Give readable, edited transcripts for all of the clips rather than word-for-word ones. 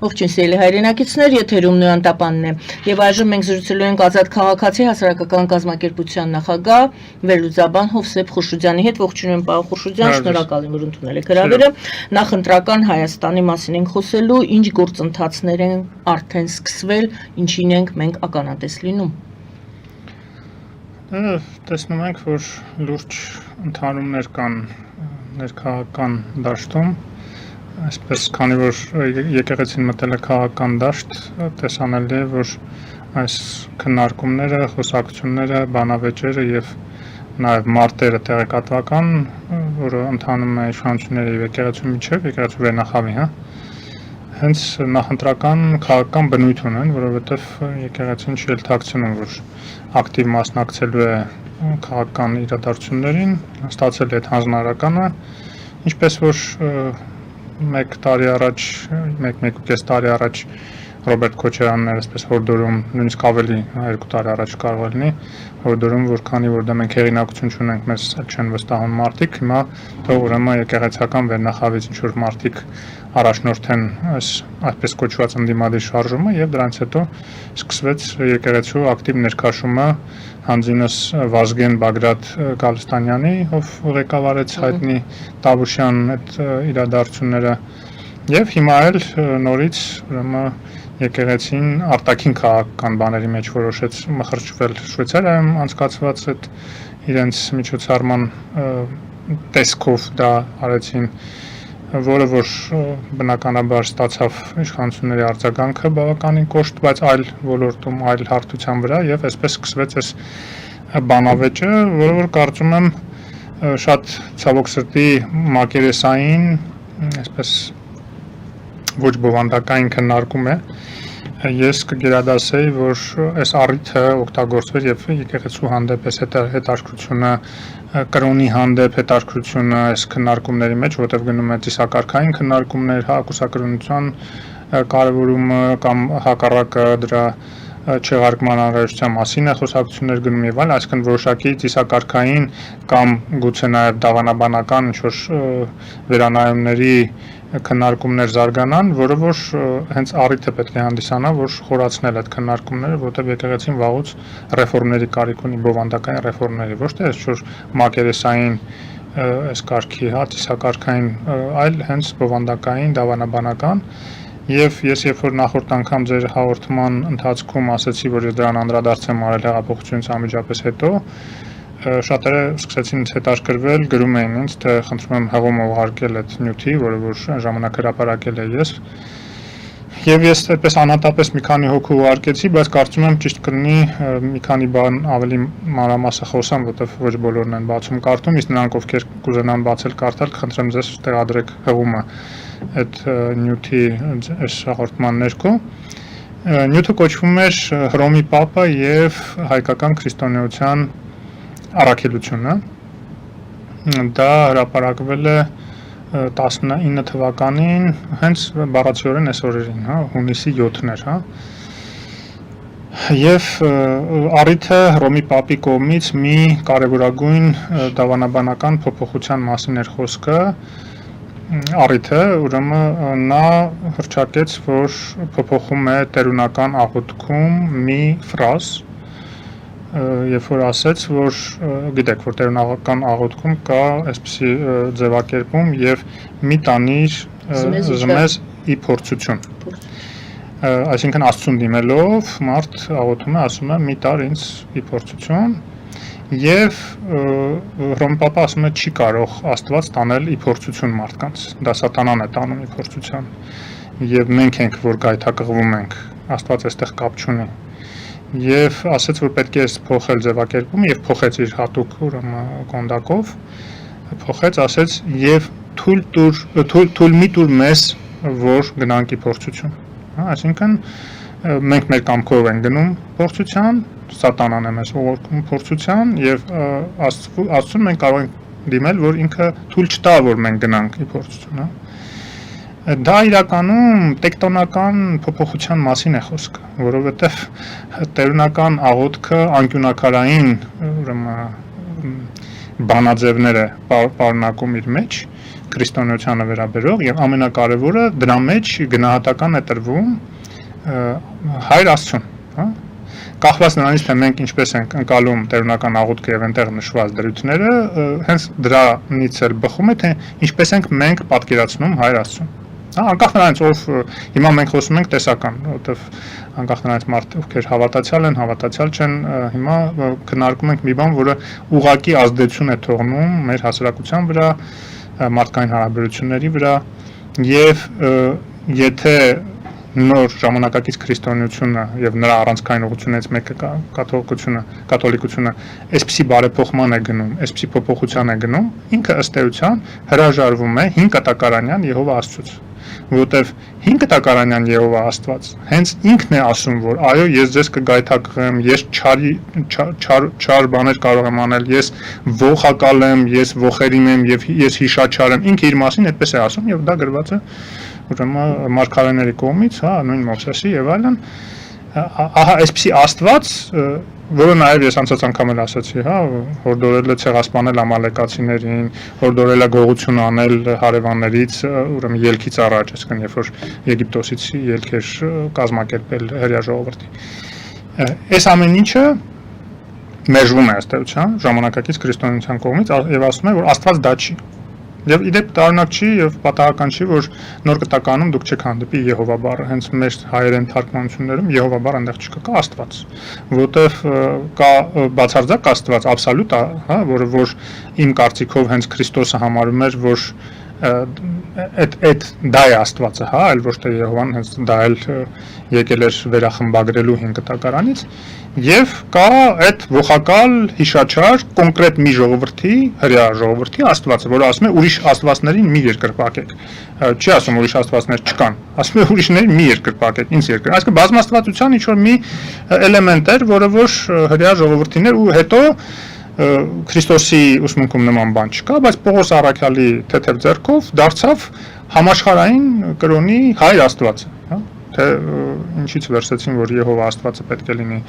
Ողջույն սիրելի հայրենակիցներ, եթերում Նոյան Տապանն է։ Եվ այժմ մենք զրուցելու ենք Ազատ քաղաքացի հասարակական կազմակերպության նախագահ վերլուծաբան Հովսեփ Խուրշուդյանի հետ։ Ողջույն պարոն Խուրշուդյան, շնորհակալ եմ, որ ընդունել եք հրավերը։ Նախընտրական Հայաստանի մասին ենք խոսելու, ինչ գործընթացներ են արդեն սկսվել, ինչին ենք մենք ականատես լինում։ Տեսնում ենք, որ լուրջ ընդհանումներ կան ներքաղաքական դաշտում, այսպես քանի որ եկեղեցին մտել է քաղաքական դաշտ, տեսանելի է, որ այս քննարկումները, խոսակցությունները, բանավեճերը եւ նաեւ մարտերը տեղեկատվական, որը ընթանում է իշխանությունների եւ եկեղեցու միջեւ, եկեղեցու վերնախավի, հենց նախընտրական քաղաքական բնույթ ունեն, որովհետեւ եկեղեցին չելթակցնում, որ ակտիվ մասնակցելու է քաղաքական իրադարձություններին, ստացել է այդ հանձնարարականը, ինչպես որ մեկ կես տարի առաջ Ռոբերտ Քոչարյանն էր այսպես հորդորում, նույնիսկ ավելի 2 տարի առաջ կարող է լինի, հորդորում, որ քանի որ դա մենք հեղինակություն չունենք, մեզ չեն վստահում մարդիկ, հիմա թող ուրեմն եկեղեցական վերնախավից ինչ որ մարդիկ առաջնորդեն այսպես կոչված ընդդիմադիր շարժումը եւ դրանից հետո սկսվեց եկեղեցու ակտիվ ներքաշումը հանձինս Վազգեն Բագրատ Գալստանյանի, ով ղեկավարեց հայտնի Տավուշյան այդ իրադարձությունները եւ հիմա էլ նորից ուրեմն եկեղեցին արտաքին քաղաքական բաների մեջ որոշեց մխրճվել Շվեյցարիայում անցկացված այդ իրենց միջոցառման տեսքով դա արեցին, որը որ բնականաբար ստացավ իշխանությունների արձագանքը բավականին կոշտ, բայց այլ ոլորտում, այլ հարթության վրա եւ այսպես սկսվեց այս բանավեճը, որը որ կարծում եմ շատ ցավոք սրտի մակերեսային, այսպես ոչ բովանդակային քննարկում է։ Ես կգերադասեի, որ այս առիթը օգտագործվեր եւ եկեղեցու հանդեպ այս հետաքրքրությունը, կրոնի հանդեպ հետաքրքրությունը այս քննարկումների մեջ, որտեղ գնում է ծիսակարգային քննարկումներ, հակուսակրոնության կարևորումը կամ հակառակը դրա չեղարկման անհրաժեշտության մասին է խոսակցություններ գնում եւ այլ, այսինքն որոշակի ծիսակարգային կամ գուցե նաեւ դավանաբանական ինչ-որ վերանայումների քննարկումներ զարգանան, որը որ հենց առիթ է պետք է հանդիսանա, որ խորացնել այդ քննարկումները, որտեղ եկեղեցին վաղուց ռեֆորմների կարիք ունի, բովանդակային ռեֆորմների, ոչ թե այսօր մակերեսային այս կարգի, ծիսակարգային, այլ հենց բովանդակային, դավանաբանական Եվ ես երբ որ նախորդ անգամ ձեր հաղորդման ընթացքում ասացի, որ ես դրան անդրադարձ եմ արել հեղափոխությունից անմիջապես հետո, շատերը սկսեցին հետաքրքրվել, գրում էին ինձ, թե խնդրում եմ հղում ուղարկել այդ նյութի, որը որ ժամանակ հրապարակել է ես։ Եվ ես այդպես անհատապես մի քանի հոգու ուղարկեցի, բայց կարծում եմ ճիշտ կլինի մի քանի բան ավելի մանրամասը խոսամ, որովհետև ոչ բոլորն են բացում կարդում, իսկ նրանք ովքեր կուզենան բացել կարդալ, խնդրեմ ձեզ տեղադրեք հղումը այդ նյութի այս հաղորդման ներքո։ Նյութը կոչվում էր Հռոմի Պապը եւ հայկական քրիստոնեության առաքելությունը։ Դա հրապարակվել է 19 թվականին, հենց բառացիորեն այս օրերին, հունիսի 7-ն էր, Եվ առիթը Հռոմի Պապի կողմից մի կարևորագույն դավանաբանական փոփոխության մասին էր խոսքը, առիթը, ուրեմն նա հռչակեց, որ փոփոխում է տերունական աղոթքում մի ֆրազ, երբ որ ասեց, որ գիտեք, որ տերունական աղոթքում կա այսպիսի ձևակերպում եւ մի տանիր զմեզ ի փորձություն։ Այսինքն Աստծուն դիմելով մարդ աղոթում է, ասում է մի տար ինձ ի փորձություն եւ Հռոմի Պապը ասում է չի կարող Աստված տանել ի փորձություն մարդկանց։ Դա սատանան է տանում ի փորձություն։ Եվ մենք ենք, որ գայթակղվում ենք։ Աստված այստեղ կապ չունի։ Եվ ասաց, որ պետք է փոխել ձևակերպումը եւ փոխեց իր հատուկ կոնդակով, փոխեց, ասաց եւ թույլ մի տուր մեզ, որ գնանք ի փորձություն։ Այսինքն մենք մեր կամքով ենք գնում փորձության, սատանան է մեզ ուղարկում փորձության եւ Աստծուն մենք կարող ենք դիմել, որ ինքը թույլ չտա, որ մենք գնանք ի փորձություն, Դա իրականում տեկտոնական փոփոխության մասին է խոսքը, որովհետև տերունական աղոթքը անկյունակարային բանաձևներ է պարունակում իր մեջ, քրիստոնեությանը վերաբերող եւ ամենակարևորը դրա մեջ գնահատական է տրվում Հայր Աստծուն, հա կախված նրանից թե մենք ինչպես ենք ընկալում տերունական աղոթքը եւ այնտեղ նշված դրույթները, հենց դրանից էլ բխում է թե ինչպես ենք մենք պատկերացնում Հայր Աստծուն։ Հա, անկախ նրանից ով հիմա մենք խոսում ենք տեսական, որովհետեւ անկախ նրանից մարդ ովքեր հավատացյալ են, հավատացյալ չեն, հիմա քննարկում ենք մի բան, որը ուղղակի ազդեցություն է թողնում մեր հասարակության վրա, մարդկային հարաբերությունների վրա եւ եթե նոր ժամանակակից քրիստոնեությունը եւ նրա առանցքային ուղղությունից մեկը կաթոլիկությունը այսպիսի բարեփոխման է գնում, այսպիսի փոփոխության է գնում, ինքը ըստ էության հրաժարվում է 5 կտակարանյան Եհովա Աստծուց, որովհետեւ 5 կտակարանյան Եհովա Աստված հենց ինքն է ասում, որ այո, ես ձեզ կգայթակղեմ, ես չար բաներ կարող եմ անել, ես ողակալ եմ, ես ողերիմ եմ եւ ես հիշաչար եմ, ինքը իր մասին այդպես է ասում եւ դա գրված է ուրեմն մարգարեների կողմից, հա, նույն Մովսեսի եւ այլն, ահա այսպիսի Աստված, որը նաեւ ես անցած անգամ էլ ասացի, հա, հորդորել է ցեղասպանել ամալեկացիներին, հորդորել է գողություն անել հարևաններից, ուրեմն ելքից առաջ, այսինքն երբ որ Եգիպտոսից ելք էր կազմակերպել հրեա ժողովրդի։ Այս ամեն ինչը մերժվում է ըստ էության ժամանակակից քրիստոնեության կողմից եւ ասում է, որ Աստված դա չի։ Եվ իդեպ տարօրինակ չի եւ պատահական չի, որ նոր կտականում դուք չեք հանդիպի Եհովա բառը, հենց մեր հայերեն թարգմանություններում Եհովա բառը այնտեղ չկա, կա Աստված, որովհետեւ կա բացարձակ Աստված, աբսոլյուտ, հա, որը որ իմ կարծիքով հենց Քրիստոսը համարում էր, որ այդ դա է Աստվածը, հա, այլ ոչ թե Եհովան հենց դա էլ եկել էր վերախմբագրելու 5 կտակարանից եւ կա այդ ողակալ հիշաչար կոնկրետ մի ժողովրդի, հրեա ժողովրդի Աստվածը, որը ասում է ուրիշ աստվածներին մի երկրպագեք։ Չի ասում ուրիշ աստվածներ չկան, ասում է ուրիշներին մի երկրպագեք, ինձ երկր։ Այսինքն բազմաստվածության ինչ որ մի էլեմենտ էր, որը որ հրեա ժողովրդին էր ու հետո Քրիստոսի ուսմունքում նման բան չկա, բայց Պողոս առաքյալի թեթև ձեռքով դարձավ համաշխարհային կրոնի Հայր Աստվածը, հա, թե ինչից վերցեցին, որ Եհովա Աստվածը պետք է լինի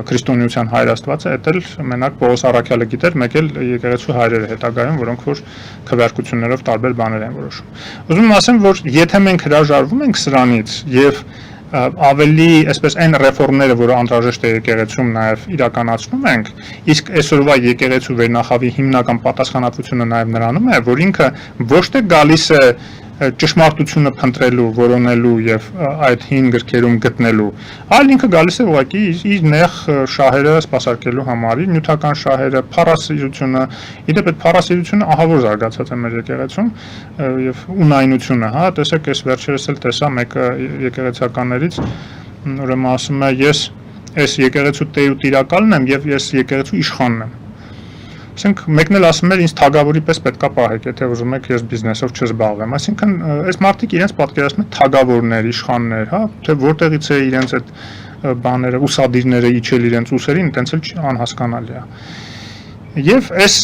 քրիստոնեության Հայր Աստվածը, դա էլ մենակ Պողոս առաքյալը գիտեր, մեկ էլ եկեղեցու հայրերը հետագայում, որոնք որ քվեարկություններով տարբեր բաներ են որոշում։ Ուզում եմ ասեմ, որ եթե մենք հրաժարվում ենք սրանից եւ ավելի այսպես այն ռեֆորմները, որը անհրաժեշտ է եկեղեցում նաև իրականացնում ենք, իսկ այսօրվա եկեղեցու վերնախավի հիմնական պատասխանատվությունը նաև նրանում է, որ ինքը ոչ թե գալիս է ճշմարտությունը փնտրելու, որոնելու եւ այդ հին գրքերում գտնելու, այլ ինքը գալիս է ուղղակի իր նեղ շահերը սպասարկելու համար, իր նյութական շահերը, փառասիրությունը, իդեպ այդ փառասիրությունը ահավոր զարգացած է մեր եկեղեցում եւ ունայնությունը, հա, տեսեք, այս վերջերս էլ տեսա մեկը եկեղեցականներից, ուրեմն ասում է, ես այս եկեղեցու տեր ու տիրակալն եմ եւ ես եկեղեցու իշխանն եմ։ Այսինքն մեկն էլ ասում էր ինձ թագավորի պես պետքա պահեք, եթե ուզում եք ես բիզնեսով չզբաղվեմ։ Այսինքն այս մարդիկ իրենց պատկերացնում են թագավորներ, իշխաններ, հա, թե որտեղից է իրենց այդ բաները, ուսադիրները իջել իրենց ուսերին, այտենց էլ անհասկանալի է։ Եվ այս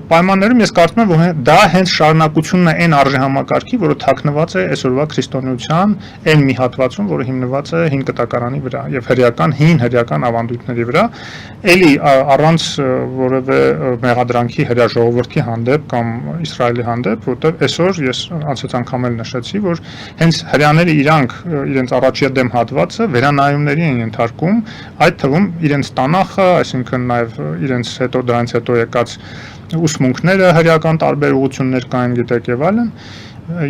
պայմաններում ես կարծում եմ, որ դա հենց շարունակությունն է այն արժեհամակարգի, որը թաքնված է այսօրվա քրիստոնեության այն մի հատվածում, որը հիմնված է 5 կտակարանի վրա եւ հին հրեական ավանդույթների վրա, էլի առանց որևէ մեղադրանքի հրեա ժողովրդի հանդեպ կամ Իսրայելի հանդեպ, որտեղ այսօր ես անցած անգամ էլ նշեցի, որ հենց հրեաները իրանք իրենց առաջադեմ հատվածը վերանայումների են ենթարկում, այդ թվում իրենց տանախը, այսինքն նաեւ իրենց հետո դրանից հետո եկած ուսմունքները, հրեական տարբեր ուղղություններ կային, գիտեք եւ այլն,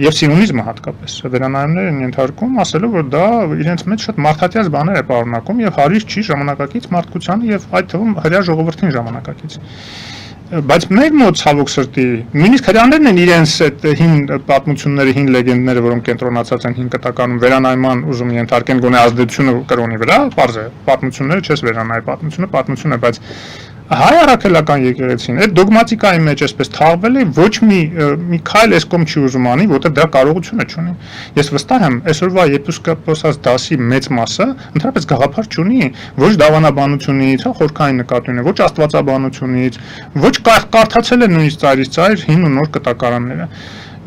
եւ սիոնիզմը հատկապես վերանայումներ են ենթարկում, ասելով որ դա իրենց մեջ շատ մարդատյաց բաներ է պարունակում եւ հարիր չի ժամանակակից մարդկությանը եւ այդ թվում հրեա ժողովրդին ժամանակակից։ Բայց մեր մոտ ցավոք սրտի նույնիսկ հրեաներն են իրենց այդ հին պատմությունները, հին լեգենդները, որոնք կենտրոնացած են 5 կտականում վերանայման ուզում ենթարկեն գոնե ազդեցությունը կրոնի վրա, բարձ է, պատմությունները չես վերանայ, պատմություն է, բայց հայ առաքելական եկեղեցին այդ դոգմատիկայի մեջ այսպես թաղվել է, ոչ մի քայլ այս կողմ չի ուզում անի, որտեղ դա կարողությունը չունի։ Ես վստահ եմ, այսօրվա եպիսկոպոսած դասի մեծ մասը ընդհանրապես գաղափար չունի, ոչ դավանաբանությունից, հա, խորքային նկատի ունի, ոչ աստվածաբանությունից, ոչ կարդացել է նույնիսկ ծայրից ծայր հին ու նոր կտակարանները։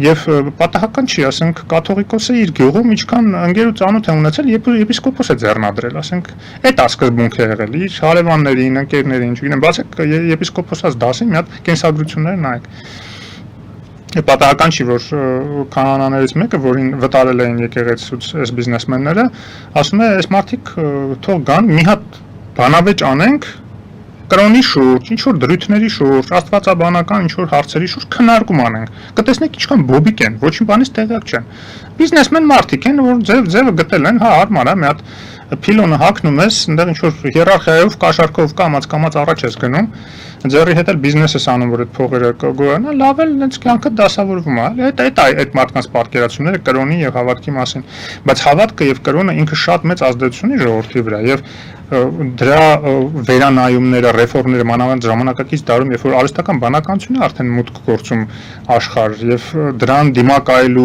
Եվ պատահական չի, ասենք, կաթողիկոսը իր գյուղում ինչքան ընկեր ու ծանոթ է ունեցել, եպիսկոպոս է ձեռնադրել, ասենք, այդ սկզբունք է եղել, իր հարևաններին, ընկերներին, չգիտեմ, բացեք եպիսկոպոսած դասի մի հատ կենսագրություններ նայեք։ Պատահական չի, որ կանոնաներից մեկը, որին վտարել էին եկեղեցուց այս բիզնեսմենները, ասում է, այս մարդիկ թող գան, մի հատ բանավեճ անենք կրոնի շուրջ, ինչ որ դրույթների շուրջ, աստվածաբանական ինչ որ հարցերի շուրջ քննարկում անենք։ Կտեսնեք ինչքան բոբիկ են, ոչինչ բանից տեղյակ չեն։ Բիզնեսմեն մարդիկ են, որ ձևը գտել են, հա, հարմար է, մի հատ փիլոնը հագնում ես, այնտեղ ինչ որ հիերարխիայով կաշառքով կամած առաջ ես գնում, ձեռի հետ էլ բիզնես ես անում, որ այդ փողերը կգոյանա, լավ էլ հենց կյանքը դասավորվում է, այդ մարդկանց պատկերացումները կրոնի եւ հավատքի մասին, բայց հավատքը եւ կրոնը ինքը շատ մեծ ազդեցություն ունի ժողովրդի վրա եւ դրա վերանայումները, ռեֆորմները մանավանդ ժամանակակից դարում, երբ որ արհեստական բանականությունը արդեն մուտք գործում աշխարհ եւ դրան դիմակայելու,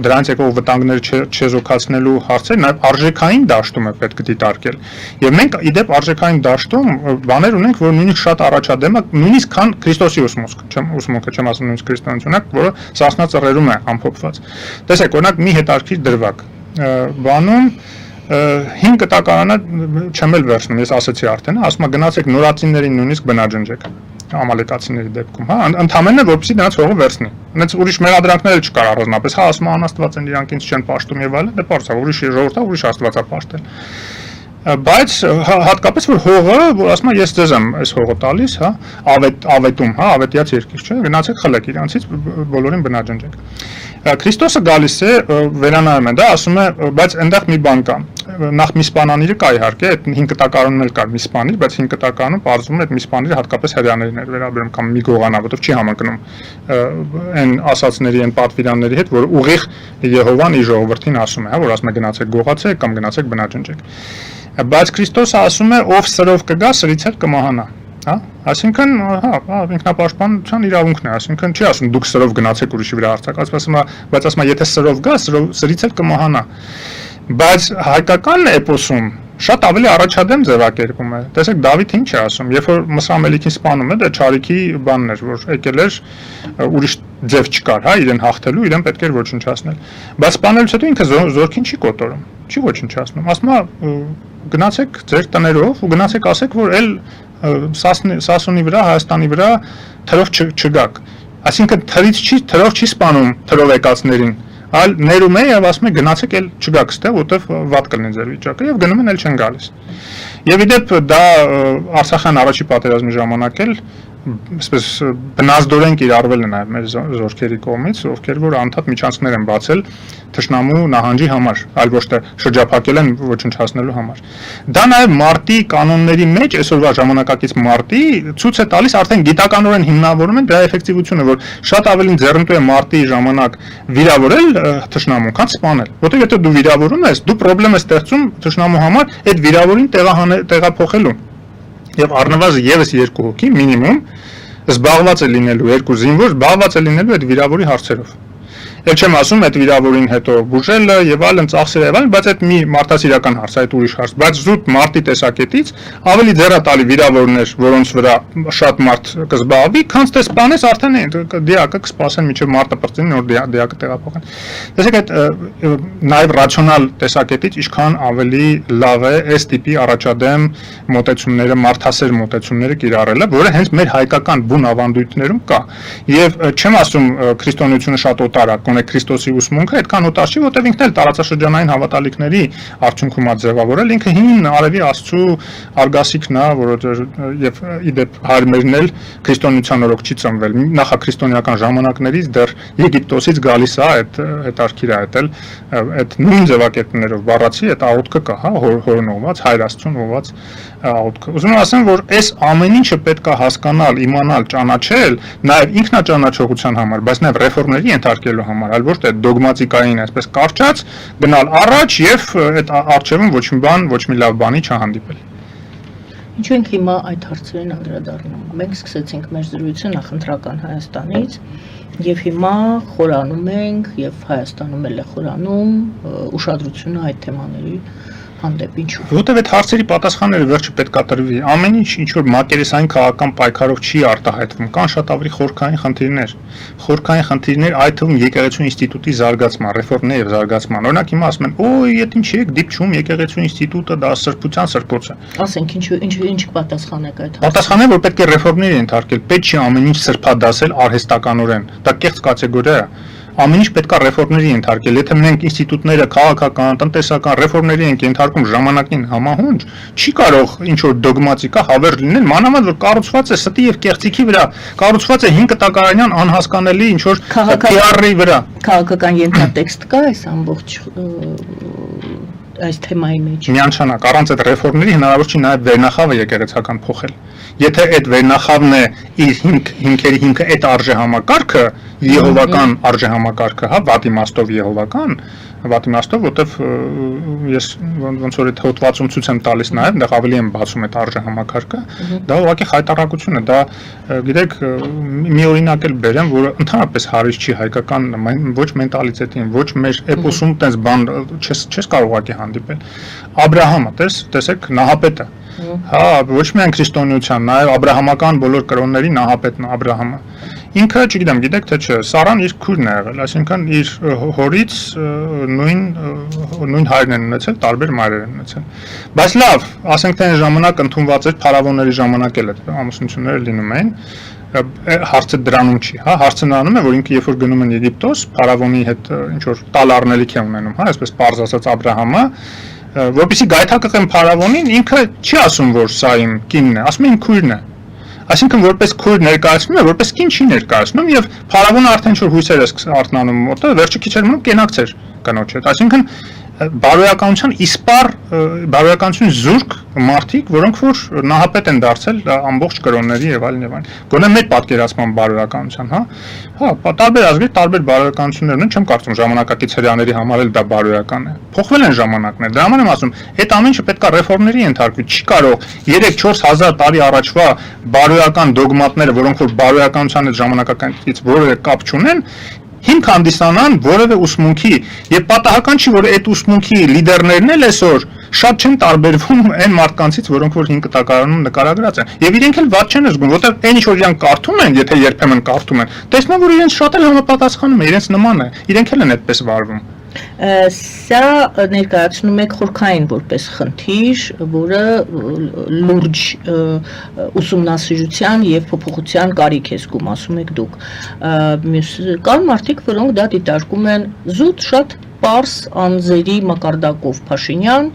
դրանց եկող վտանգները չեզոքացնելու հարցեր նաեւ արժեքային դաշտում է պետք դիտարկել։ Եվ մենք իդեպ արժեքային դաշտում բաներ ունենք, որ նույնիսկ շատ առաջադեմ է, նույնիսկ քան Քրիստոսի ուսմունքը, չեմ ասում նույնիսկ քրիստոնեությունը, որը Սասնա ծռերում է ամփոփված։ Տեսեք, օրինակ մի հետարքիր դրվագ բանում 5 կտակարանը չեմ էլ վերցնում, ես ասացի արդեն, ասում եմ գնացեք նորացիներին նույնիսկ բնաջնջեք ամալեկացիների դեպքում, հա, ընդհանրապես որպեսզի նրանց հողը վերցնի։ Հենց ուրիշ մեղադրանքներ չկար առանձնապես, հա, ասում եմ անաստված են, իրանք ինձ չեն պաշտում եւ այլն, դե բարձր, ուրիշ ժողովուրդը ուրիշ աստվածա պաշտել։ Բայց հատկապես որ հողը, որ ասում եմ ես ձեզ եմ այս հողը տալիս, հա, ավետում, հա, ավետյաց երկիր, չէ՞, գնացեք խլեք իրանցից, բոլորին բնաջնջեք։ Քրիստոսը գալիս է վերանայում է, դա ասում է, բայց այնտեղ մի բան կա։ Նախ մի սպանանիրը կա իհարկե, այդ 5 կտակարանում էլ կար մի սպանիր, բայց 5 կտակարանում բարձում է այդ մի սպանիրը հատկապես հрьяաներին էր վերաբերում կամ մի գողանա, որտեղ չի համընկնում այն ասածների, այն պատվիրանների հետ, որ ուղիղ Եհովան իր ժողովրդին ասում է, հա, որ ասում է գնացեք գողացեք կամ գնացեք բնաջնջեք։ Բայց Քրիստոսը ասում է ով սրով կգա, սրից էլ կմահանա, հա, այսինքն, հա, ինքնապաշտպանության իրավունքն է, այսինքն չի ասում դուք սրով գնացեք ուրիշի վրա հարձակած, բայց ասում է եթե սրով գա, սրից էլ կմահանա։ Բայց հայկական էպոսում շատ ավելի առաջադեմ ձևակերպում է։ Տեսեք Դավիթ ինչ է ասում, երբ որ Մսրամելիքին սպանում է, դա Չարիքի բանն էր, որ եկել էր ուրիշ ձև չկար, հա, իրեն հաղթելու, իրեն պետք էր ոչնչացնել։ Բայց սպանելուց հետո ինքը զորքին չի կոտորում, չի ոչնչացնում։ Ասում է գնացեք ձեր տներով ու գնացեք ասեք, որ էլ Սասունի վրա, Հայաստանի վրա թրով չգաք։ Այսինքն թրով չի սպանում թրով եկածներին, այլ ներում է եւ ասում է գնացեք էլ չգաք ստեղ, որտեվ վատ կլինի ձեր վիճակը եւ գնում են էլ չեն գալիս։ Եվ իդեպ դա Արցախյան առաջի պատերազմի ժամանակ էլ այսպես բնազդորեն կիրառվել է նաև մեր զորքերի կողմից, ովքեր որ անդադ միջանցքներ են բացել թշնամու նահանջի համար, այլ ոչ թե շրջափակել են ոչնչացնելու համար։ Դա նաև մարտի կանոնների մեջ այսօրվա ժամանակակից մարտի ցույց է տալիս արդեն գիտականորեն հիմնավորում են դրա էֆեկտիվությունը, որ շատ ավելի ձեռնտու է մարտի ժամանակ վիրավորել թշնամուն, քան սպանել։ Որտեղ եթե դու վիրավորում ես, դու խնդրեմ ես ստեղծում թշնամու համար այդ վիրավորին տեղափոխելու։ Եվ առնվազն եւս 2 հոգի մինիմում զբաղված է լինելու, 2 զինվոր զբաղված է լինելու այդ վիրավորի հարցերով։ Էլ չեմ ասում այդ վիրավորին հետո բուժելը եւ այլն, ծախսերը եւ այլն, բայց այդ մի մարդասիրական հարց, այդ ուրիշ հարց, բայց զուտ մարտի տեսակետից ավելի ձեռատալի վիրավորներ, որոնց վրա շատ մարդ կզբաղվի, քան թե սպանես արդեն դիակը կսպասեն մինչեւ մարտը բրծին նոր դիակը տեղափոխեն։ Տեսեք այդ նաեւ ռացիոնալ տեսակետից ինչքան ավելի լավ է այս տիպի առաջադեմ մոտեցումները, մարդասեր մոտեցումները կիրառելը, որը հենց մեր հայկական բուն ավանդույթներում կա։ Եվ չեմ ասում քրիստոնեությունը շատ օտար է, կոնե Քրիստոսի ուսմունքը այդքան օտար չի, որտեղ ինքն էլ տարածաշրջանային հավատալիքների արդյունքում է ձևավորել, ինքը հին արևի աստծու արգասիքն է, որը եւ իդեպ հայրերն էլ քրիստոնեության օրոք չի ծնվել։ Նախաքրիստոնեական ժամանակներից դեռ Եգիպտոսից գալիս է այդ հետարքիր է այդել, այդ նույն ձևակերպներով բառացի այդ աղոթքը կա, հա, հորն ուղված, հայր աստծուն ուղված աղոթքը։ Ուզում եմ ասեմ, որ այս ամեն ինչը պետք է հասկանալ, իմանալ, ճանաչել, նաեւ ինքնաճանաչողության համար, բայց նաեւ ռեֆորմների ենթարկելու համար, այլ ոչ թե դոգմատիկային այսպես կարճած գնալ առաջ եւ այդ արժեվում ոչ մի բան, ոչ մի լավ բանի չհանդիպել։ Ինչու ենք հիմա այդ հարցերին անդրադառնում։ Մենք սկսեցինք մեր զրույցը նախընտրական Հայաստանից եւ հիմա խորանում ենք եւ Հայաստանում էլ է խորանում ուշադրությունը այդ թեմաների հանդեպ ինչու։ Որտեւ այդ հարցերի պատասխանները վերջը պետքա տրվի։ Ամեն ինչ որ մակերեսային քաղաքական պայքարով չի արտահայտվում, կան շատ ավելի խորքային խնդիրներ։ Խորքային խնդիրներ, այդ թվում եկեղեցու ինստիտուտի զարգացման, ռեֆորմների եւ զարգացման։ Օրինակ հիմա ասում են, «Օй, այդ ինչ եք դիպչում եկեղեցու ինստիտուտը, դա սրբության սրբոց է»։ Ասենք ինչ պատասխան եք այդ։ Պատասխանը որ պետք է ռեֆորմներ ենթարկել, պետք չի ամեն ինչ սրբադասել արհեստականորեն։ Դա կեղծ կատեգորիա է։ Ամեն ինչ պետք է ռեֆորմների ենթարկել։ Եթե մենք ինստիտուտները քաղաքական, տնտեսական ռեֆորմների ենք ենթարկում ժամանակին համահունչ, չի կարող ինչ որ դոգմատիկա հավերժ լինել, մանավանդ որ կառուցված է ստի եւ կեղծիքի վրա, կառուցված է 5 տակարանյան անհասկանալի ինչ որ PR-ի վրա։ Քաղաքական ենթատեքստ կա այս ամբողջ այս թեմայի մեջ։ Միանշանակ, առանց այդ ռեֆորմների հնարավոր չի նաև վերնախավը եկեղեցական փոխել։ Եթե այդ վերնախավն է իր հիմքերի հիմքը այդ արժեհամակարգը, Եհովական արժեհամակարգը, հա, վատիմաստով Եհովական, վատիմաստով, որտեվ ես ոնց որ այդ հոդվածում ցույց եմ տալիս նաև, այնտեղ ավելի եմ բացում այդ արժեհամակարգը, դա ուղղակի խայտարակություն է, դա գիտեք, մի օրինակ էլ բերեմ, որը ընդհանրապես հարից չի հայկական ոչ մենտալիտետին, ոչ մեր էպոսում տես բան չես կարող ուղղակի հանդիպել։ Աբրահամը, տեսեք, նահապետը, հա, ոչ միայն քրիստոնեության, նաև աբրահամական բոլոր կրոնների նահապետն Աբրահամը։ Ինքը, չգիտեմ, գիտեք թե չէ, Սարան իր քույրն է եղել, այսինքն իր հորից նույն հայրն են ունեցել, տարբեր մայրեր են ունեցել։ Բայց լավ, ասենք թե այն ժամանակ ընդունված էր փարավոնների ժամանակ էլ այդ ամուսնությունները լինում էին, հարցը դրանում չի, հա, հարցը նրանում է, որ ինքը երբ որ գնում են Եգիպտոս, փարավոնի հետ ինչ որ տալ առնելիք է ունենում, հա, այսպես պարզ ասած Աբրահամը, որպեսզի գայթակղեն փարավոնին, ինքը չի ասում, որ սա իմ կինն է, ասում է իմ քույրն է։ Այսինքն որպես քույր ներկայացնում է, որպես կին չի ներկայացնում եւ փարավոնը արդեն ինչ որ հույսեր է արթնանում մոտը, վերջը քիչ էր մնում կենակցեր կնոջ հետ։ Այսինքն բարոյականության իսպար, բարոյականություն զուրկ մարդիկ, որոնք որ նահապետ են դարձել ամբողջ կրոնների եւ այլն եւ այլն։ Գոնե մեր պատկերացման բարոյականության, հա։ Հա, տարբեր ազգեր, տարբեր բարոյականություններ ունեն, չեմ կարծում ժամանակակից հрьяաների համար էլ դա բարոյական է։ Փոխվել են ժամանակներ։ Դրա համար եմ ասում, այդ ամեն ինչը պետք է ռեֆորմների ենթարկվի։ Չի կարող 3-4000 տարի առաջվա բարոյական դոգմատները, որոնք որ բարոյականության հետ ժամանակակից որևէ կապ չունեն, հիմք հանդիսանան որևէ ուսմունքի եւ պատահական չի որ այդ ուսմունքի լիդերներն էլ այսօր շատ չեն տարբերվում այն մարդկանցից որոնք որ 5 տակարանում նկարագրած են եւ իրենք էլ ված չեն զգում որովհետեւ այն ինչ որ իրանք կարդում են եթե երբեմն կարդում են տեսնում որ իրենց շատ էլ համապատասխանում է իրենց նման է իրենք էլ են այդպես վարվում Սա ներկայացնում եք խորքային որպես խնդիր, որը լուրջ ուսումնասիրության եւ փոփոխության կարիք է զգում, ասում եք դուք։ Կան մարդիկ, որոնք դա դիտարկում են զուտ շատ պարզ անձերի մակարդակով Փաշինյան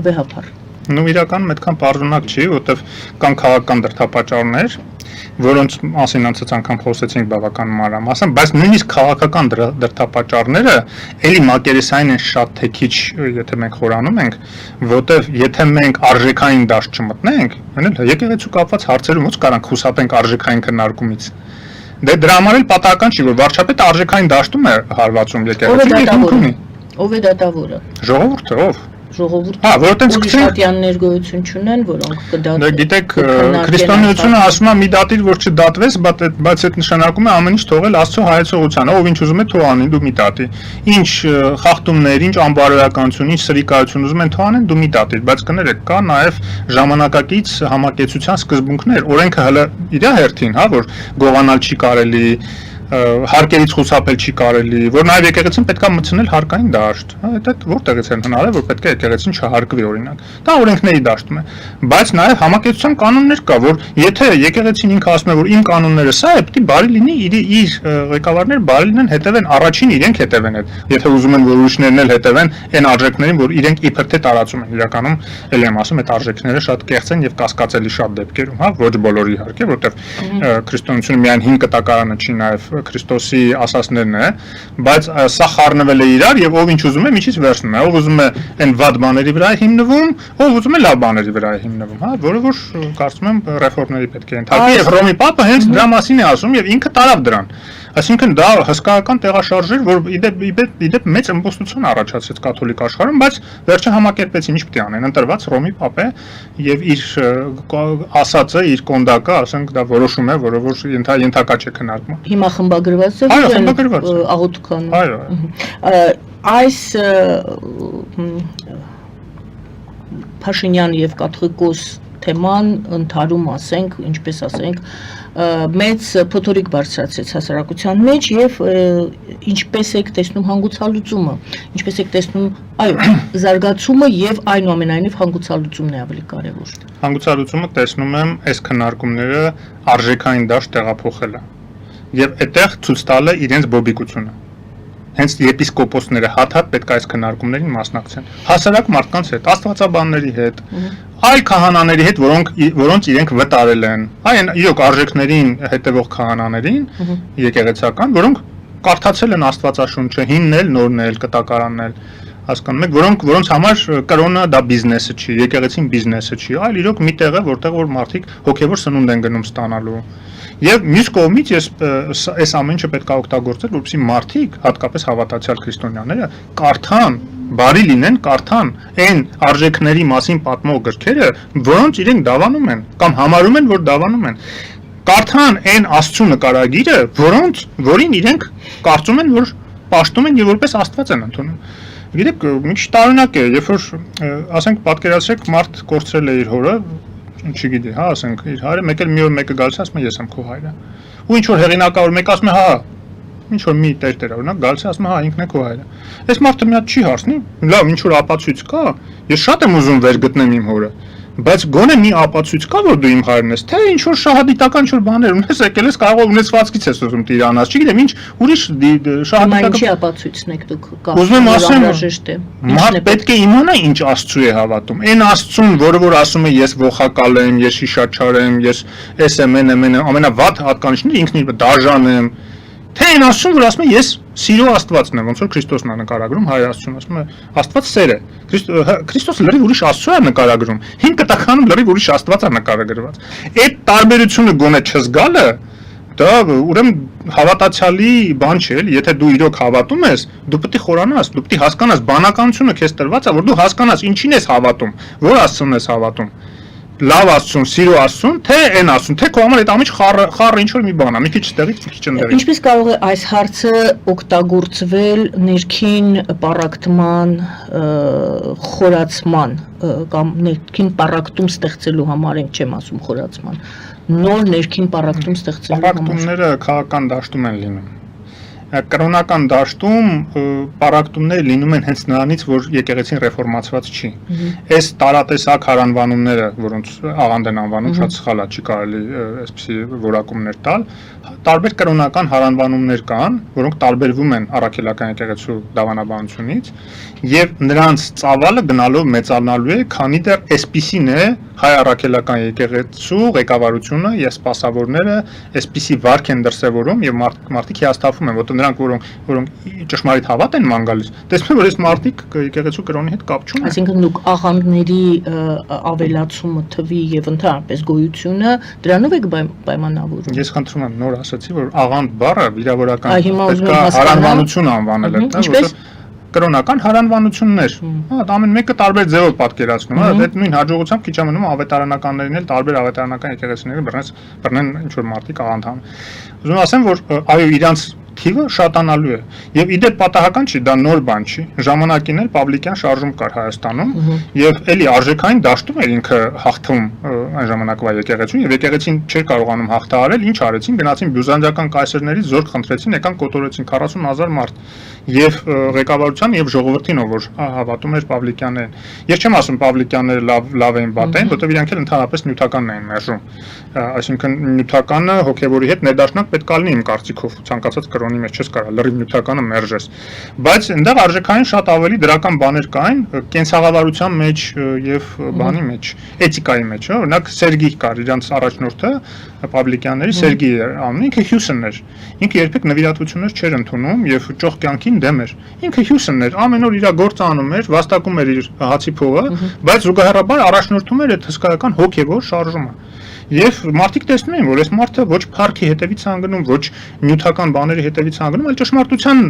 վեհապար։ Ну իրականում այդքան պարզունակ չի, որովհետեւ կան քաղաքական դրդապատճառներ, որոնց մասին անցած անգամ խոսեցինք բավական մանրամասն, բայց նույնիսկ քաղաքական դրդապատճառները էլի մակերեսային են շատ թե քիչ, եթե մենք խորանում ենք, որովհետեւ եթե մենք արժեքային դաշտ չմտնենք, այլ եկեղեցու կապված հարցերում ո՞նց կարանք խուսափենք արժեքային քննարկումից։ Դե դրա համար էլ պատահական չի, որ վարչապետը արժեքային դաշտում է հարվածում եկեղեցու։ Ով է դատավորը։ Ժողովուրդը, ով։ Ժողովուրդը։ Հա, որովհետեւ քրիստոնեական ներգոյություն չունեն, որոնք կդատեն։ Դե գիտեք, քրիստոնեությունը ասում է մի դատիր, որ չդատվես, բայց այդ նշանակում է ամեն ինչ թողել Աստծո հայեցողությանը, ով ինչ ուզում է թող անի, դու մի դատի։ Ինչ խախտումներ, ինչ անբարոյականություն, ինչ սրիկայություն ուզում են թող անեն, դու մի դատիր, բայց կներեք, կա նաև ժամանակակից համակեցության սկզբունքներ, օրենքը հələ իր հերթին, հա, որ գողանալ չի կարելի հարկերից խուսափել չի կարելի, որ նաև եկեղեցին պետք է մտցնել հարկային դաշտ, հա, այդ որտեղից են հնարել, որ պետք է եկեղեցին չհարկվի օրինակ։ Դա օրենքների դաշտում է, բայց նաև համակեցության կանոններ կա, որ եթե եկեղեցին ինքը ասում է, որ իմ կանոնները սա է, պետք է բարի լինի իր ղեկավարները բարի լինեն հետևեն առաջին իրենք հետևեն այդ, եթե ուզում են որ ուրիշներն էլ հետևեն այն արժեքներին, որ իրենք իբր թե տարածում են, իրականում էլ եմ ասում, այդ արժեքները շատ կեղծ են եւ կասկածելի շատ դեպքերում, հա, ոչ բոլորի իհարկե, որովհետեւ քրիստոնեությունը միայն 5 տակարանը չի նաև Քրիստոսի ասածներն է, բայց սա խառնվել է իրար եւ ով ինչ ուզում է միջից վերցնում է, ով ուզում է այն վատ բաների վրա հիմնվում, ով ուզում է լավ բաների վրա հիմնվում, հա, որը որ կարծում եմ ռեֆորմների պետք է ենթարկվի եւ Հռոմի Պապը հենց դրա մասին է ասում եւ ինքը տարավ դրան։ Այսինքն դա հսկայական տեղաշարժ էր, որ իդեպ մեծ ըմբոստություն առաջացրեց կաթոլիկ աշխարհում, բայց վերջը համակերպեցին ինչ պետք է անեն, ընտրված Հռոմի Պապ է եւ իր ասածը, իր կոնդակը, ասենք դա որոշում է, որը որ ենթակա չէ քննարկման։ Հիմա խմբագրված է, այո, խմբագրված է։ Աղոթքան։ Այո։ Այս Փաշինյան եւ Կաթողիկոս թեման ընդհանրում ասենք, ինչպես ասենք, մեծ փոթորիկ բարձրացրեց հասարակության մեջ եւ ինչպես եք տեսնում հանգուցալուծումը, ինչպես եք տեսնում, այո, զարգացումը եւ այնուամենայնիվ հանգուցալուծումն է ավելի կարեւոր։ Հանգուցալուծումը տեսնում եմ այս քննարկումները արժեքային դաշտ տեղափոխելը եւ այդտեղ ցույց տալը իրենց բոբիկությունը։ Հենց եպիսկոպոսները հատ-հատ պետք է այս քննարկումներին մասնակցեն։ Հասարակ մարդկանց հետ, աստվածաբանների հետ, այլ քահանաների հետ, որոնց իրենք վտարել են, այն իրոք արժեքներին հետևող քահանաներին, եկեղեցական, որոնք կարդացել են Աստվածաշունչը, հիննել, նորնել, կտակարաննել, հասկանում եք, որոնց համար կրոնը դա բիզնեսը չի, եկեղեցին բիզնեսը չի, այլ իրոք մի տեղ է, որտեղ որ մարդիկ հոգևոր սնունդ են գնում ստանալու։ Եվ մյուս կողմից ես այս ամեն ինչը պետք է օգտագործել, որպեսզի մարդիկ, հատկապես հավատացյալ քրիստոնյաները, կարդան, բարի լինեն, կարդան այն արժեքների մասին պատմող գրքերը, որոնց իրենք դավանում են կամ համարում են, որ դավանում են։ Կարդան այն Աստծո նկարագիրը, որին իրենք կարծում են, որ պաշտում են եւ որպես Աստված են ընդունում։ Գիտեք, մի քիչ տարօրինակ է, երբ որ ասենք պատկերացրեք մարդ կորցրել է իր հորը, չգիտի, հա, ասենք իր հայրը, մեկ էլ մի օր մեկը գալիս ասում է ես եմ քո հայրը։ Ու ինչ որ հեղինակավոր մեկ ասում է, հա, ինչ որ մի տեր օրինակ գալիս ասում է, հա, ինքն է քո հայրը։ Այս մարդը մի հատ չի հարցնի, լավ, ինչ որ ապացույց կա, ես շատ եմ ուզում վեր գտնեմ իմ հորը, բայց գոնե մի ապացույց կա, որ դու իմ հայրն ես, թե ինչ որ շահադիտական ինչ որ բաներ ունես, եկել ես կարող ունեցվածքից ես ուզում տիրանաս, չգիտեմ, ինչ ուրիշ շահադիտական։ Ինչի ապացույցն եք դուք ուզում եմ ասեմ, անհրաժեշտ է։ Մարդ պետք է իմանա ինչ Աստծու է հավատում։ Այն Աստծուն, որ ասում է ես ողակալ եմ, ես շիշաչար եմ, ես էս եմ, ամենավատ հատկանիշները ինքն իր դաժան եմ։ Թե այն Աստծուն, որ ասում է ես սիրո Աստվածն եմ, ոնց որ Քրիստոսն է նկարագրում, Հայր Աստծուն, ասում է Աստված սեր է։ Քրիստոսը լրիվ ուրիշ Աստծո է նկարագրում։ Հին կտականում լրիվ ուրիշ Աստված է նկարագրված։ Այդ տարբերությունը գոնե չզգալը դա ուրեմն հավատացյալի բան չէ, եթե դու իրոք հավատում ես, դու պետք է խորանաս, դու պետք է հասկանաս բանականությունը քեզ տրված է, որ դու հասկանաս ինչին ես հավատում, որ Աստծուն ես հավատում։ Լավ Աստծուն, սիրո Աստծուն, թե այն Աստծուն, թե քո համար այդ ամիջ խառը ինչ որ մի բան է, մի քիչ ստեղից, մի քիչ ընդեղից։ Ինչպես կարող է այս հարցը օգտագործվել ներքին պառակտման, խորացման կամ ներքին պառակտում ստեղծելու համար, չեմ ասում խորացման, նոր ներքին պառակտում ստեղծելու համար։ Պառակտումները քաղաքական դաշտում են լինում։ Կրոնական դաշտում պառակտումները լինում են հենց նրանից, որ եկեղեցին ռեֆորմացված չի։ Այս տարատեսակ հարանվանումները, որոնց աղանդ են անվանում, շատ սխալ է, չի կարելի այսպիսի որակումներ տալ։ Տարբեր կրոնական հարանվանումներ կան, որոնք տարբերվում են առաքելական եկեղեցու դավանաբանությունից, եւ նրանց ծավալը գնալով մեծանալու է, քանի դեռ այսպիսին է հայ առաքելական եկեղեցու ղեկավարությունը եւ սպասավորները այսպիսի վարք են դրսեւորում եւ մարդիկ հիասթափվում են, որտեղ նրանք որոնք ճշմարիտ հավատ են ման գալիս, տեսնում են, որ այս մարդիկ եկեղեցու կրոնի հետ կապ չունեն։ Այսինքն դուք աղանդների ավելացումը թվի եւ ընդհանրապես գոյությունը դրանով եք պայմանավորում։ Ես խնդրում եմ նոր ասացի, որ աղանդ բառը վիրավորական պետք է հարանվանություն անվանել է, որտեղ կրոնական հարանվանություններ։ Հա, դա ամեն մեկը տարբեր ձևով պատկերացնում, հա, այդ նույն հաջողությամբ քիչ ամենում ավետարանականներին էլ տարբեր ավետարանական եկեղեցիները բռնեն ինչ որ մարդիկ աղանդան։ Ուզում ասեմ, որ այո, իրանց թիվը շատանալու է։ Եվ իդեպ պատահական չի, դա նոր բան չի։ Ժամանակին էլ պաբլիկյան շարժում կար Հայաստանում, եւ էլի արժեքային դաշտում էր ինքը հաղթում այն ժամանակվա եկեղեցուն, եւ եկեղեցին չէր կարողանում հաղթահարել, ինչ արեցին, գնացին բյուզանդիական կայսերներից զորք խնդրեցին, եկան կոտորեցին 40,000 մարդ։ Եվ ղեկավարության եւ ժողովրդին, որ հավատում էր պաբլիկյաններին։ Ես չեմ ասում պաբլիկյանները լավ էին բատեն, որտեղ իրանք էլ ընդհանրապես նյութականն էին մերժում։ Այսինքն նյութականը հոգեվորի հետ ներդաշնակ պետք է լինի իմ կարծիքով, ցանկացած կրոնի մեջ չես կարող լրիվ նյութականը մերժես։ Բայց այնտեղ արժեքային շատ ավելի դրական բաներ կային կենցաղավարության մեջ եւ բանի մեջ, էթիկայի մեջ, օրինակ Սերգի կար, իրանց առաջնորդը պաբլիկյանների Սերգի էր անունը, ինքը Հյուսն էր։ Ինքը երբեք նվիրատվություններ չէր ընդունում եւ ճոխ կյանքին դեմ էր։ Ինքը Հյուսն էր, ամեն օր իր գործը անում էր, վաստակում էր իր հացի փողը, բայց զուգահեռաբար առաջնորդում էր այդ հսկայական հոգեվոր շարժումը։ Եվ մարդիկ տեսնում են, որ այս մարդը ոչ փառքի հետևից է անգնում, ոչ նյութական բաների հետևից է անգնում, այլ ճշմարտության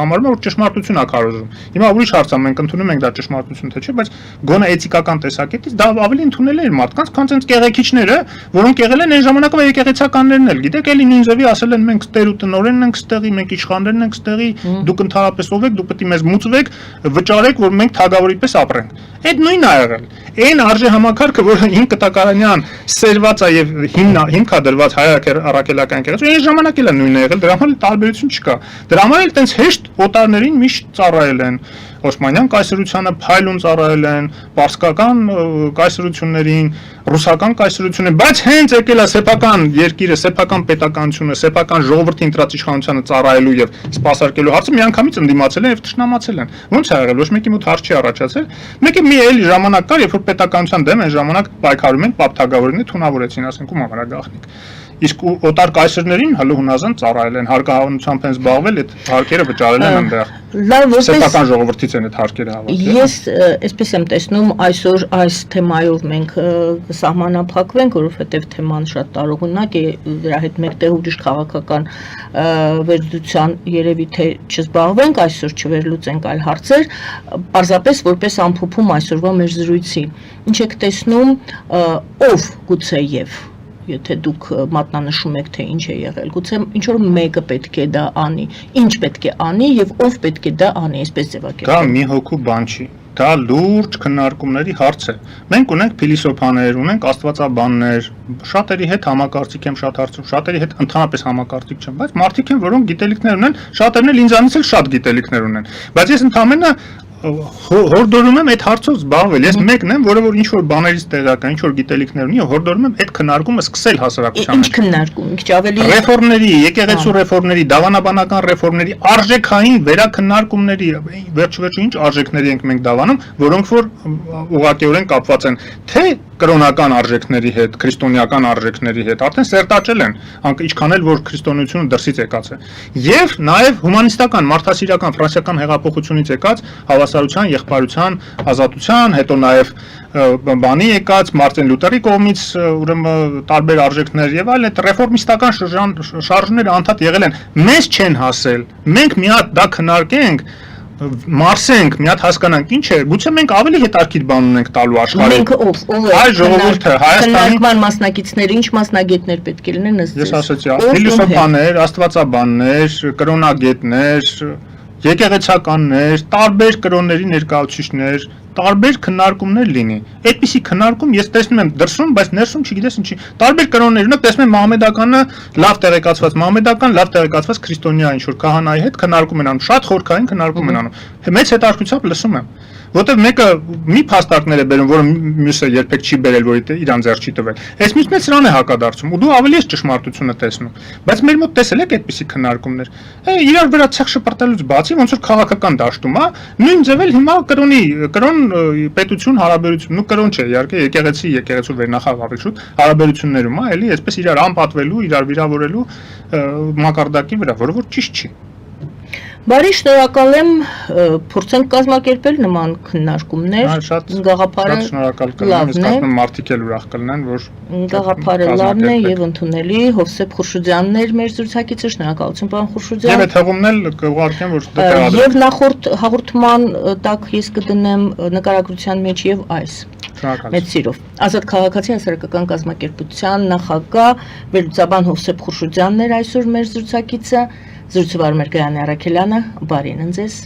համարում է, որ ճշմարտություն է քարոզում։ Հիմա ուրիշ հարց է, մենք ընդունում ենք դա ճշմարտություն թե չէ, բայց գոնե էթիկական տեսակետից դա ավելի ընդունել է մարդկանց, քան ցենց կեղեքիչները, որոնք եղել են այն ժամանակվա եկեղեցականներն էլ, գիտեք, էլի նույն ձևի ասել են մենք տեր ու տնօրենն ենք ստեղի, մենք իշխաններն ենք ստեղի, դուք ընդհանրապես ով եք, դուք պետք է մեզ մուծվեք, վճարեք, որ մենք թագավորի պես ապրենք։ Այդ նույնն է եղել։ Այն արժե համակարգը, որը 5 կտակարանյան սերված է եւ հիմքա դրված հայ-առաքելական եկեղեցու, այն ժամանակ էլ է նույնն է եղել, դրա համար տարբերություն չկա։ Դրա համար էլ տենց հեշտ օտարներին միշտ ծառայել են։ Օսմանյան կայսրությանը փայլուն ծառայել են, պարսկական կայսրություններին, ռուսական կայսրություններին, բայց հենց եկել է սեփական երկիրը, սեփական պետականությունը, սեփական ժողովրդի ընտրած իշխանությանը ծառայելու եւ սպասարկելու հարցը միանգամից ընդդիմացել են եւ թշնամացել են։ Ոնց է եղել, ոչ մեկի մոտ հարց չի առաջացել։ Մեկը մի էլի ժամանակ կար, երբ որ պետականության դեմ այն ժամանակ պայքարում են պապթագավորինը թունավորեցին, ասենք ում ամենագաղտնիք։ Իսկ օտար կայսրներին հələ հունազան ծառայել են, հարկահավանությամբ են զբաղվել, այդ հարկերը վճարել են այնտեղ։ Լավ, սեփական ժողովրդից են այդ հարկերը հավաքել։ Ես այսպես եմ տեսնում, այսօր այս թեմայով մենք կսահմանափակվենք, որովհետև թեման շատ տարողունակ է, դրա հետ մեկտեղ ուրիշ քաղաքական վերլուծության երևի թե չզբաղվենք, այսօր չվերլուծենք այլ հարցեր, պարզապես որպես ամփոփում այսօրվա մեր զրույցի։ Ինչ եք տեսնում, ով գուցե եւ եթե դուք մատնանշում եք թե ինչ է եղել, գուցե ինչ որ մեկը պետք է դա անի, ինչ պետք է անի եւ ով պետք է դա անի, այսպես ձևակերպել։ Դա մի հոգու բան չի, դա լուրջ քննարկումների հարց է։ Մենք ունենք փիլիսոփաներ, ունենք աստվածաբաններ, շատերի հետ համակարծիք եմ շատ հարցում, շատերի հետ ընդհանրապես համակարծիք չեմ, բայց մարդիկ են, որոնք գիտելիքներ ունեն, շատերն էլ ինձանից էլ շատ գիտելիքներ ունեն, բայց ես ընդհանրապես հորդորում եմ այդ հարցով զբաղվել։ Ես մեկն եմ, որը որ ինչ որ բաներից տեղական, ինչ որ գիտելիքներ ունի, հորդորում եմ այդ քննարկումը սկսել հասարակության մեջ։ Ինչ քննարկում, քիչ ավելի ռեֆորմների, եկեղեցու ռեֆորմների, դավանաբանական ռեֆորմների, արժեքային վերաքննարկումների, վերջ-վերջը ինչ արժեքների ենք մենք դավանում, որոնք որ ուղղակիորեն կապված են թե կրոնական արժեքների հետ, քրիստոնեական արժեքների հետ, արդեն սերտաճել են, ինչքան էլ որ քրիստոնեությունը դրսից եկած է։ Եվ նաև հումանիստական, մարդասիրական, ֆրանսիական հեղափոխությունից եկած հավասարության, եղբայրության, ազատության, հետո նաև բանի եկած Մարտին Լյութերի կողմից ուրեմն տարբեր արժեքներ եւ այլն, այդ ռեֆորմիստական շարժումները անդադ եղել են։ Մեզ չեն հասել։ Մենք մի հատ դա քննարկենք, մարսենք, մի հատ հասկանանք ինչ է, գուցե մենք ավելի հետաքրքիր բան ունենք տալու աշխարհին։ Մենք ով է այ ժողովուրդը Հայաստանի քննարկման մասնակիցները, ինչ մասնագետներ պետք է լինեն ըստ ես ասացի, փիլիսոփաներ, աստվածաբաններ, կրոնագետներ, եկեղեցականներ, տարբեր կրոնների ներկայացուցիչներ, տարբեր քննարկումներ լինի։ Այդպիսի քննարկում ես տեսնում եմ դրսում, բայց ներսում չգիտես ինչի։ Տարբեր կրոններ ունենք, տեսնում եմ մահմեդականը լավ տեղեկացված մահմեդական, լավ տեղեկացված քրիստոնյա ինչ որ քահանայի հետ քննարկում են անում, շատ խորքային քննարկում են անում։ Մեծ հետաքրքրությամբ լսում եմ։ Որտեվ մեկը մի փաստարկներ է բերում, որը մյուսը երբեք չի բերել, որ իրան ձեռ չի տվել։ Այս մյուսն էլ սրան է հակադարձում, ու դու ավելի ես ճշմարտությունը տեսնում։ Բայց մեր մոտ տեսել եք այդպիսի քննարկումներ։ Իրար վրա ցեղ շպրտելուց բացի, ոնց որ քաղաքական դաշտում է, նույն ձև էլ հիմա կրոն պետություն հարաբերություն, կրոն չէ, իհարկե եկեղեցու վերնախավ ավելի շուտ հարաբերություններում է, էլի այսպես իրար անպատվելու, իրար վիրավորելու մակարդակի վրա, որը որ ճիշտ չի։ Բարի, շնորհակալ եմ, փորձենք կազմակերպել նման քննարկումներ, գաղափարը շնորհակալ կլինեմ, ես կարծում եմ մարդիկ էլ ուրախ կլինեն, որ գաղափարը լավն է եւ ընդունելի, Հովսեփ Խուրշուդյանն էր մեր զրուցակիցը, շնորհակալություն պարոն Խուրշուդյան։ Եվ այդ հղումն էլ կուղարկեմ, որ դա տեղադրեմ։ Եվ նախորդ հաղորդման տակ ես կդնեմ նկարագրության մեջ եւ այս։ Մեծ սիրով։ Ազատ քաղաքացի հասարակական կազմակերպության նախագահ վերլուծաբան Հովսեփ Խուրշուդյանն էր այսօր մեր զրուցակիցը, զրուցվար մեր Գայանե Առաքելյանը, բարին ընձեզ։